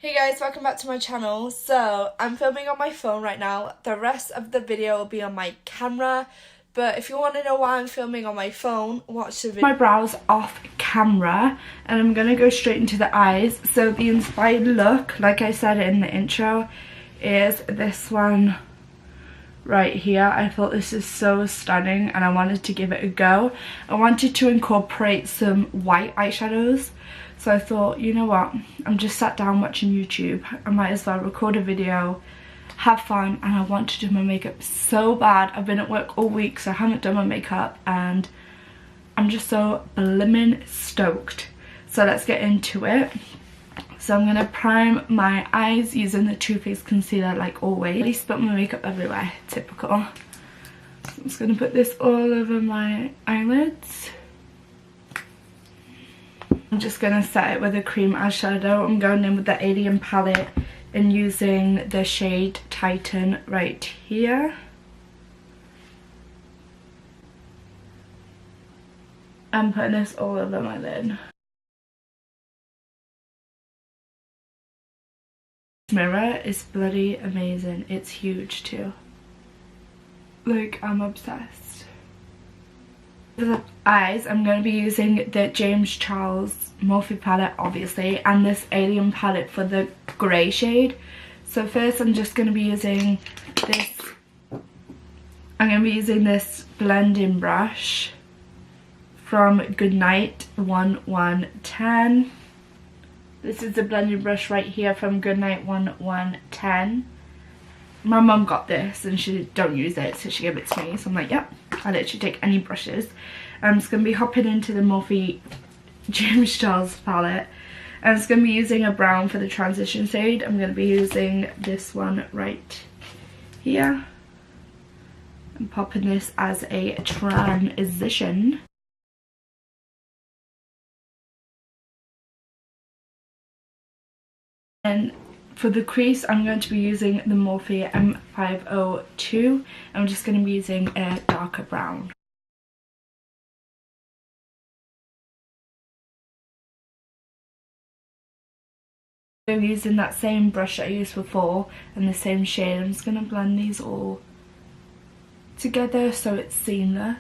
Hey guys, welcome back to my channel. So, I'm filming on my phone right now. The rest of the video will be on my camera. But if you want to know why I'm filming on my phone, watch the video. My brows off camera and I'm going to go straight into the eyes. So the inspired look, like I said in the intro, is this one right here. I thought this is so stunning and I wanted to give it a go. I wanted to incorporate some white eyeshadows. So I thought, you know what, I'm just sat down watching YouTube. I might as well record a video, have fun, and I want to do my makeup so bad. I've been at work all week, so I haven't done my makeup, and I'm just so blimmin' stoked. So let's get into it. So I'm going to prime my eyes using the Too Faced concealer like always. I spilt my makeup everywhere, typical. So I'm just going to put this all over my eyelids. I'm just going to set it with a cream eyeshadow. I'm going in with the Alien palette and using the shade Titan right here. I'm putting this all over my lid. This mirror is bloody amazing. It's huge too. Like, I'm obsessed. For the eyes, I'm going to be using the James Charles Morphe palette, obviously, and this Alien palette for the grey shade. So first I'm just going to be using this, blending brush from Goodnight 1110. This is the blending brush right here from Goodnight 1110. My mum got this and she don't use it, so she gave it to me. So I'm like, yep, I'll literally take any brushes. I'm just going to be hopping into the Morphe James Charles palette. I'm just going to be using a brown for the transition shade. I'm going to be using this one right here. I'm popping this as a transition. And for the crease, I'm going to be using the Morphe M502. I'm just going to be using a darker brown. I'm using that same brush I used before and the same shade. I'm just going to blend these all together so it's seamless.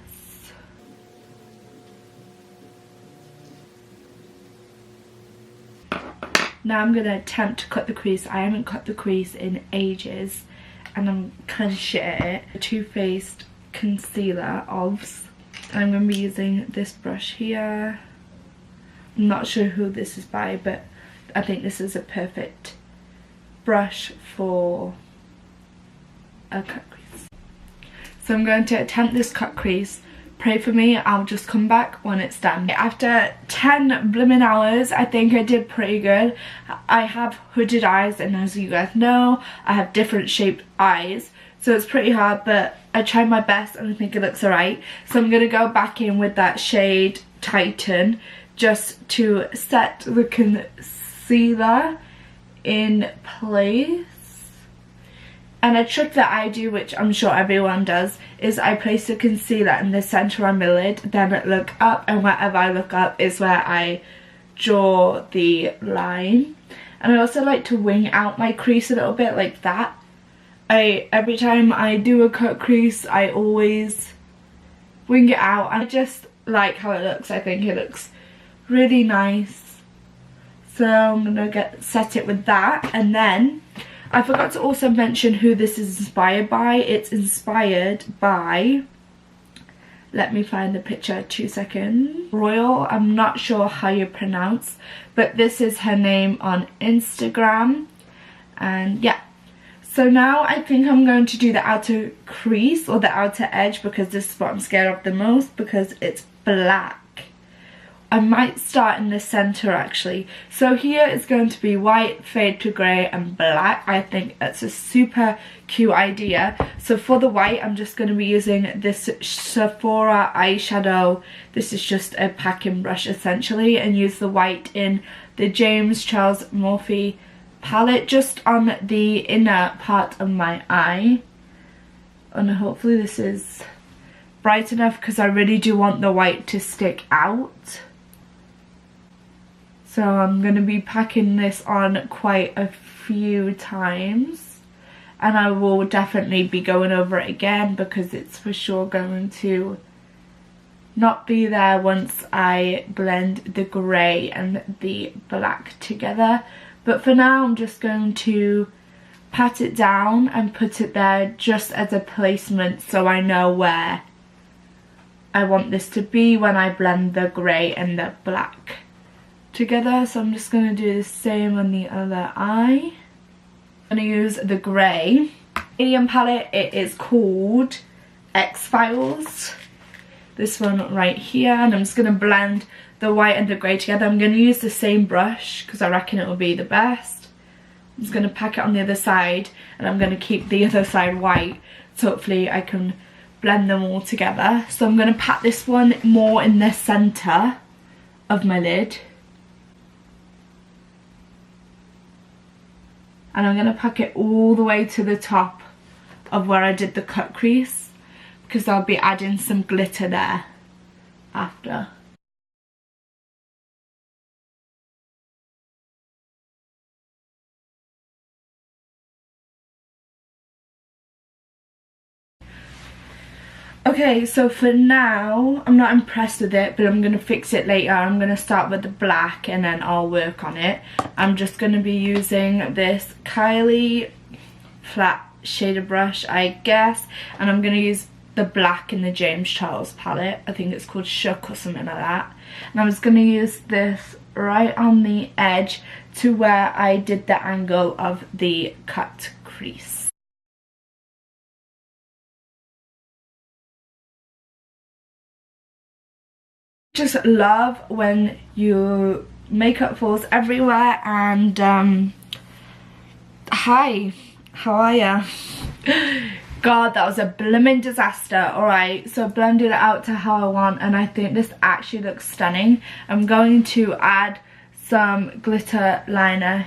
Now I'm going to attempt to cut the crease. I haven't cut the crease in ages and I'm kind of shit at it. The Too Faced concealer OBS. And I'm going to be using this brush here. I'm not sure who this is by, but I think this is a perfect brush for a cut crease. So I'm going to attempt this cut crease. Pray for me, I'll just come back when it's done. After 10 blimmin' hours, I think I did pretty good. I have hooded eyes, and as you guys know, I have different shaped eyes. So it's pretty hard, but I tried my best and I think it looks alright. So I'm going to go back in with that shade Titan just to set the concealer in place. And a trick that I do, which I'm sure everyone does, is I place the concealer in the centre of my lid, then look up, and wherever I look up is where I draw the line. And I also like to wing out my crease a little bit like that. Every time I do a cut crease, I always wing it out. I just like how it looks. I think it looks really nice. So I'm gonna set it with that, and then I forgot to also mention who this is inspired by. It's inspired by, let me find the picture, 2 seconds. Royal, I'm not sure how you pronounce, but this is her name on Instagram. And yeah, so now I think I'm going to do the outer crease or the outer edge, because this is what I'm scared of the most, because it's black. I might start in the centre actually. So here is going to be white, fade to grey and black. I think that's a super cute idea. So for the white, I'm just going to be using this Sephora eyeshadow. This is just a packing brush essentially, and use the white in the James Charles Morphe palette just on the inner part of my eye. And hopefully this is bright enough, because I really do want the white to stick out. So I'm going to be packing this on quite a few times, and I will definitely be going over it again because it's for sure going to not be there once I blend the grey and the black together. But for now I'm just going to pat it down and put it there just as a placement so I know where I want this to be when I blend the grey and the black together. So I'm just going to do the same on the other eye. I'm going to use the grey medium palette. It is called X-Files, this one right here, and I'm just going to blend the white and the grey together. I'm going to use the same brush because I reckon it will be the best. I'm just going to pack it on the other side, and I'm going to keep the other side white, so hopefully I can blend them all together. So I'm going to pat this one more in the centre of my lid, and I'm going to pack it all the way to the top of where I did the cut crease, because I'll be adding some glitter there after. Okay, so for now, I'm not impressed with it, but I'm going to fix it later. I'm going to start with the black and then I'll work on it. I'm just going to be using this Kylie flat shader brush, I guess, and I'm going to use the black in the James Charles palette. I think it's called Shook or something like that. And I'm just going to use this right on the edge to where I did the angle of the cut crease. Just love when your makeup falls everywhere. And hi, how are ya? God, that was a blooming disaster. Alright, so I blended it out to how I want, and I think this actually looks stunning. I'm going to add some glitter liner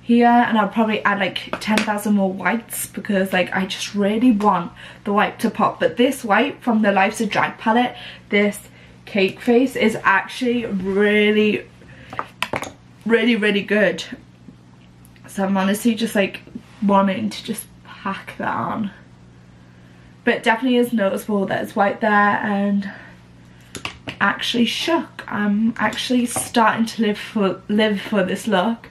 here, and I'll probably add like 10,000 more whites because like I just really want the white to pop. But this white from the Life's a Drag palette, this Cake Face, is actually really good. So I'm honestly just like wanting to just pack that on. But it definitely is noticeable that it's white there, and actually shook. I'm actually starting to live for this look.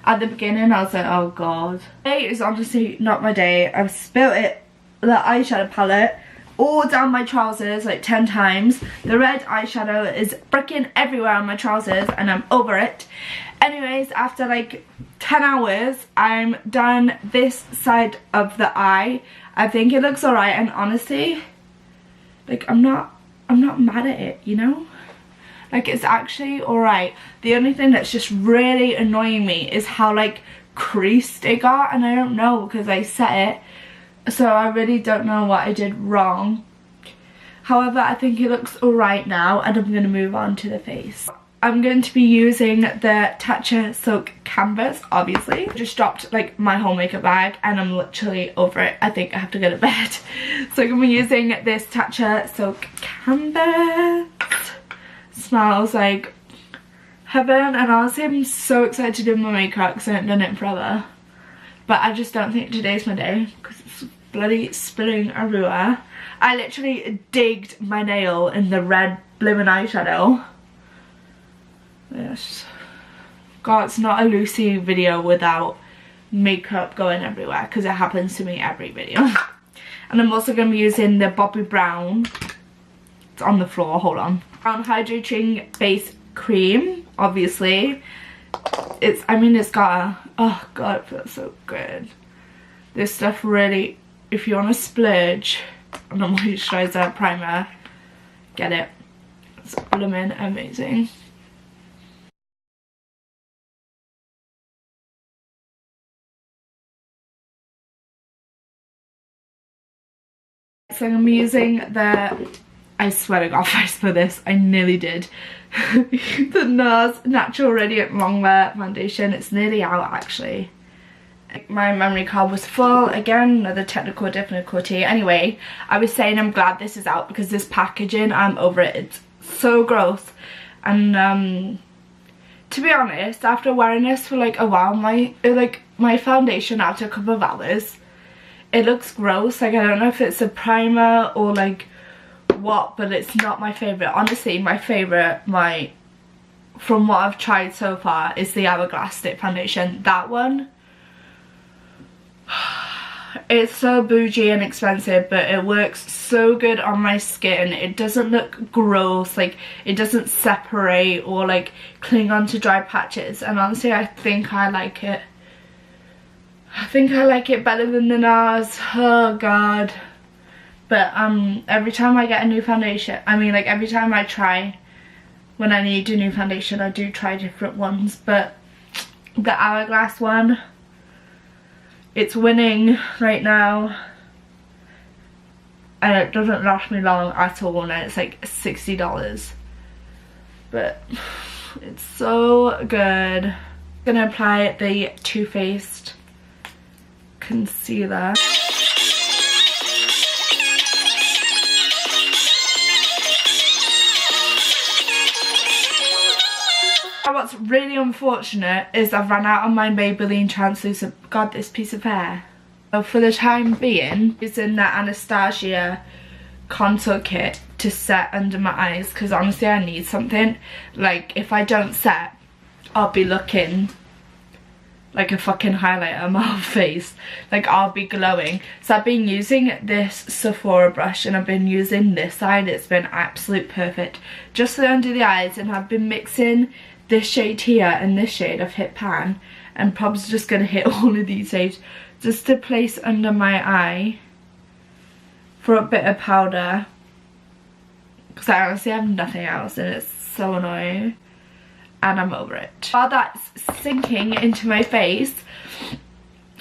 At the beginning I was like, oh god. Today is honestly not my day. I've spilt it, the eyeshadow palette, all down my trousers like 10 times. The red eyeshadow is freaking everywhere on my trousers and I'm over it. Anyways, after like 10 hours, I'm done this side of the eye. I think it looks alright, and honestly, like I'm not mad at it, you know? Like it's actually alright. The only thing that's just really annoying me is how like creased it got, and I don't know because I set it. So I really don't know what I did wrong. However, I think it looks alright now, and I'm going to move on to the face. I'm going to be using the Tatcha Silk Canvas, obviously. I just dropped like my whole makeup bag and I'm literally over it. I think I have to go to bed. So I'm going to be using this Tatcha Silk Canvas. Smells like heaven, and honestly I'm so excited to do my makeup because I haven't done it in forever. But I just don't think today's my day because it's bloody spilling everywhere. I literally digged my nail in the red blooming eyeshadow. Yes. God, it's not a Lucy video without makeup going everywhere because it happens to me every video. And I'm also going to be using the Bobbi Brown. It's on the floor, hold on. Brown Hydrating Face Cream, obviously. It's got a, oh god, it feels so good. This stuff really, if you want to splurge on a moisturizer primer, get it. It's blooming amazing. So I'm using the, I swear to god if I spill this, I nearly did. The NARS Natural Radiant Longwear Foundation. It's nearly out actually. My memory card was full. Again, another technical difficulty. Anyway, I was saying I'm glad this is out because this packaging, I'm over it. It's so gross. And to be honest, after wearing this for like a while, my foundation after a couple of hours, it looks gross. Like, I don't know if it's a primer or like what, but it's not my favourite. Honestly, my favourite, from what I've tried so far, is the Hourglass Stick Foundation. That one, it's so bougie and expensive, but it works so good on my skin. It doesn't look gross, like it doesn't separate or like cling onto dry patches, and honestly I think I like it. I think I like it better than the NARS. Oh god. But every time I get a new foundation, I mean like every time I try, when I need a new foundation, I do try different ones, but the Hourglass one, it's winning right now, and it doesn't last me long at all, and it's like $60, but it's so good. I'm gonna apply the Too Faced concealer. What's really unfortunate is I've run out of my Maybelline translucent, god, this piece of hair. So for the time being, using that Anastasia contour kit to set under my eyes, because honestly I need something. Like, if I don't set, I'll be looking like a fucking highlighter on my whole face. Like, I'll be glowing. So I've been using this Sephora brush, and I've been using this side. It's been absolute perfect just for under the eyes, and I've been mixing this shade here and this shade. I've hit pan, and probably just gonna hit all of these shades just to place under my eye for a bit of powder, because I honestly have nothing else and it's so annoying, and I'm over it. While that's sinking into my face,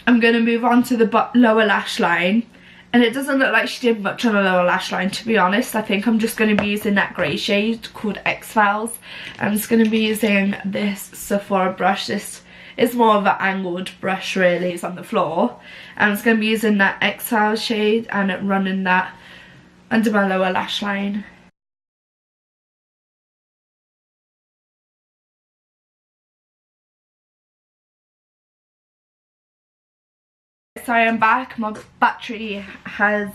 I'm gonna move on to the lower lash line. And it doesn't look like she did much on the lower lash line, to be honest. I think I'm just going to be using that grey shade called X-Files. I'm just going to be using this Sephora brush. This is more of an angled brush, really. It's on the floor. And I'm just going to be using that X-Files shade and running that under my lower lash line. So I am back. My battery has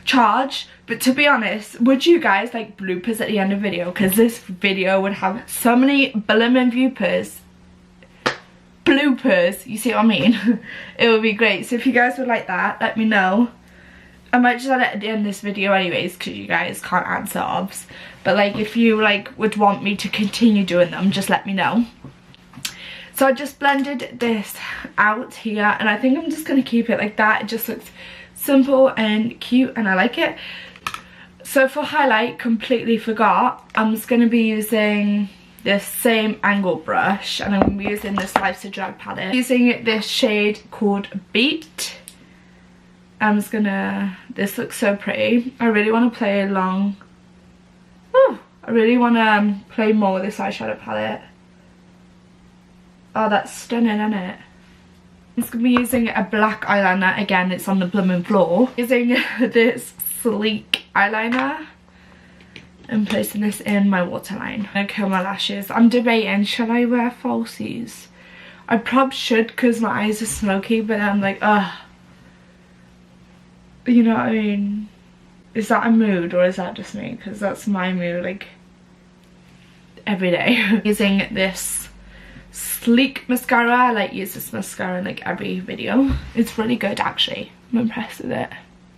charged, but to be honest, would you guys like bloopers at the end of the video? Because this video would have so many blooming bloopers, you see what I mean? It would be great. So if you guys would like that, let me know. I might just add it at the end of this video anyways, because you guys can't answer obs, but like if you like would want me to continue doing them, just let me know. So I just blended this out here, and I think I'm just going to keep it like that. It just looks simple and cute, and I like it. So for highlight, completely forgot, I'm just going to be using this same angle brush, and I'm going to be using this Life's a Drag palette. Using this shade called Beat. I'm just going to, this looks so pretty. I really want to play along. Ooh, I really want to play more with this eyeshadow palette. Oh, that's stunning, isn't it? I'm just going to be using a black eyeliner. Again, it's on the blooming floor. Using this sleek eyeliner and placing this in my waterline. I'm going to curl my lashes. I'm debating, shall I wear falsies? I probably should, because my eyes are smoky, but I'm like, ugh. You know what I mean? Is that a mood, or is that just me? Because that's my mood, like, every day. Using this sleek mascara. I like use this mascara in like every video. It's really good, actually. I'm impressed with it.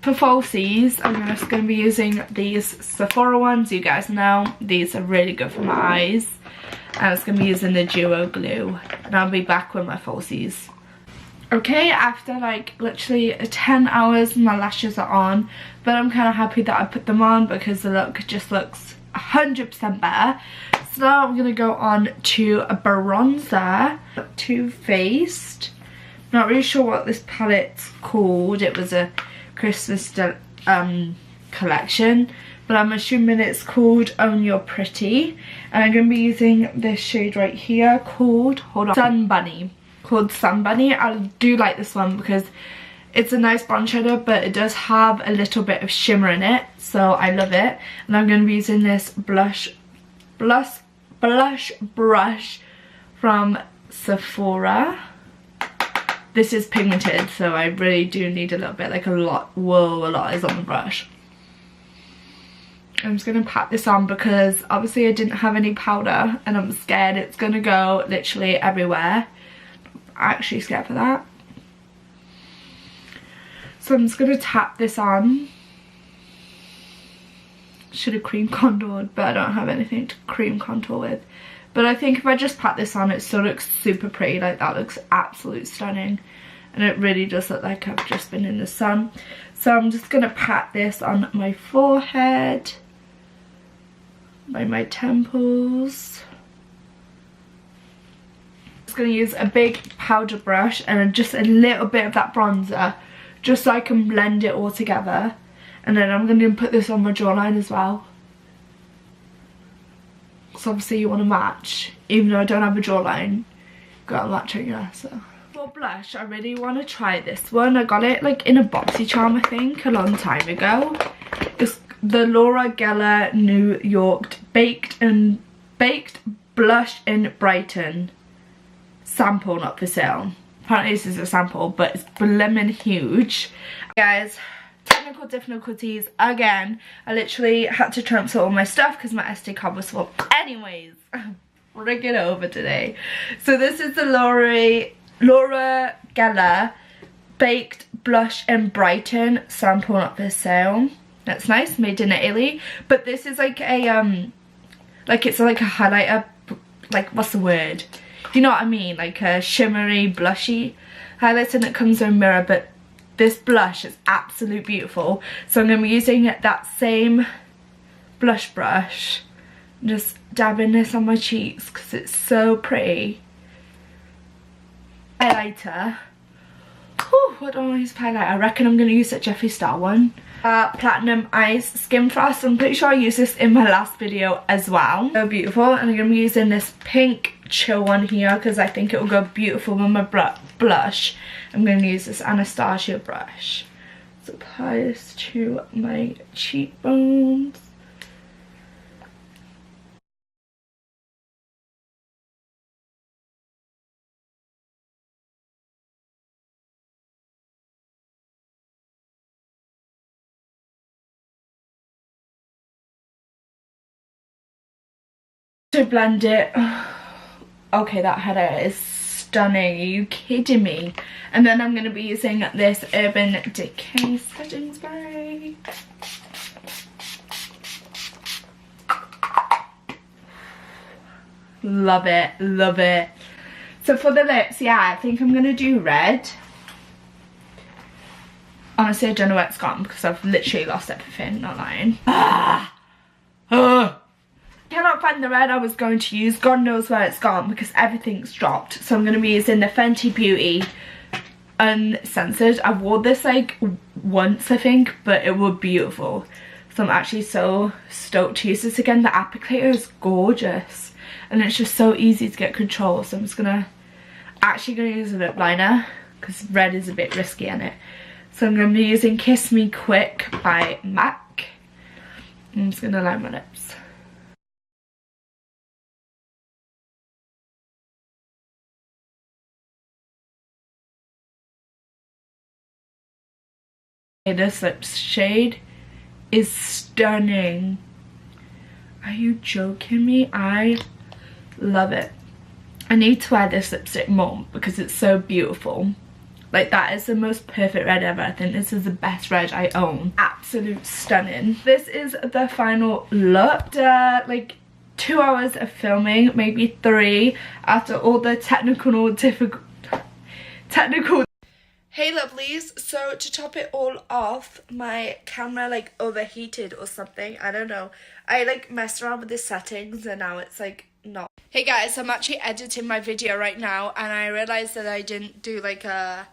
For falsies, I'm just going to be using these Sephora ones. You guys know these are really good for my eyes. I'm just going to be using the Duo Glue, and I'll be back with my falsies. Okay, after like literally 10 hours my lashes are on, but I'm kind of happy that I put them on because the look just looks 100% better. So now I'm going to go on to a bronzer. Too Faced. Not really sure what this palette's called. It was a Christmas collection, but I'm assuming it's called Own Your Pretty. And I'm going to be using this shade right here called, hold on, Sun Bunny. Called Sun Bunny. I do like this one because it's a nice bronze shadow, but it does have a little bit of shimmer in it, so I love it. And I'm going to be using this blush blush brush from Sephora. This is pigmented, so I really do need a little bit, like a lot. Whoa, a lot is on the brush. I'm just gonna pat this on because obviously I didn't have any powder and I'm scared it's gonna go literally everywhere. I'm actually scared for that. So I'm just gonna tap this on. Should have cream contoured, but I don't have anything to cream contour with. But I think if I just pat this on, it still looks super pretty. Like, that looks absolutely stunning. And it really does look like I've just been in the sun. So I'm just going to pat this on my forehead, by my temples. I'm just going to use a big powder brush and just a little bit of that bronzer, just so I can blend it all together. And then I'm going to put this on my jawline as well. So obviously you want to match, even though I don't have a jawline, got a matching, yeah. So for blush, I really want to try this one. I got it like in a BoxyCharm, I think, a long time ago. It's the Laura Geller New York baked blush in Brighton sample, not for sale. Apparently this is a sample, but it's blimmin' huge. Guys, technical difficulties again. I literally had to transfer all my stuff because my SD card was full. Anyways, bring it over today. So this is the Laura Geller baked blush in Brighton sample, not for sale. That's nice, made in Italy. But this is like a it's like a highlighter, like, what's the word? You know what I mean? Like a shimmery, blushy highlighter, and it comes in a mirror. But this blush is absolutely beautiful. So I'm going to be using that same blush brush, just dabbing this on my cheeks because it's so pretty. Highlighter. Whew, what do I use for highlighter? I reckon I'm going to use that Jeffree Star one. Platinum Ice Skin Frost. I'm pretty sure I used this in my last video as well. So beautiful. And I'm going to be using this pink chill one here because I think it will go beautiful with my blush. I'm going to use this Anastasia brush. So apply this to my cheekbones. To blend it. Okay, that header is stunning. Are you kidding me? And then I'm going to be using this Urban Decay setting spray. Love it, love it. So for the lips, yeah, I think I'm going to do red. Honestly, I don't know where it's gone because I've literally lost everything, not lying. Cannot find the red I was going to use. God knows where it's gone because everything's dropped. So I'm going to be using the Fenty Beauty Uncensored. I wore this like once, I think, but it was beautiful. So I'm actually so stoked to use this again. The applicator is gorgeous and it's just so easy to get control. So I'm just actually gonna use a lip liner because red is a bit risky in it. So I'm going to be using Kiss Me Quick by MAC. I'm just going to line my lips. This lip shade is stunning. Are you joking me? I love it. I need to wear this lipstick more because it's so beautiful. Like, that is the most perfect red ever. I think this is the best red I own. Absolute stunning. This is the final look. Like 2 hours of filming, maybe 3, after all the technical Hey lovelies, so to top it all off, my camera like overheated or something, I don't know. I like messed around with the settings and now it's like not. Hey guys, I'm actually editing my video right now and I realised that I didn't do like a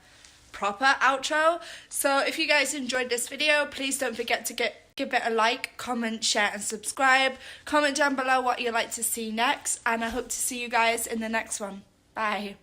proper outro. So if you guys enjoyed this video, please don't forget to give it a like, comment, share and subscribe. Comment down below what you'd like to see next and I hope to see you guys in the next one. Bye.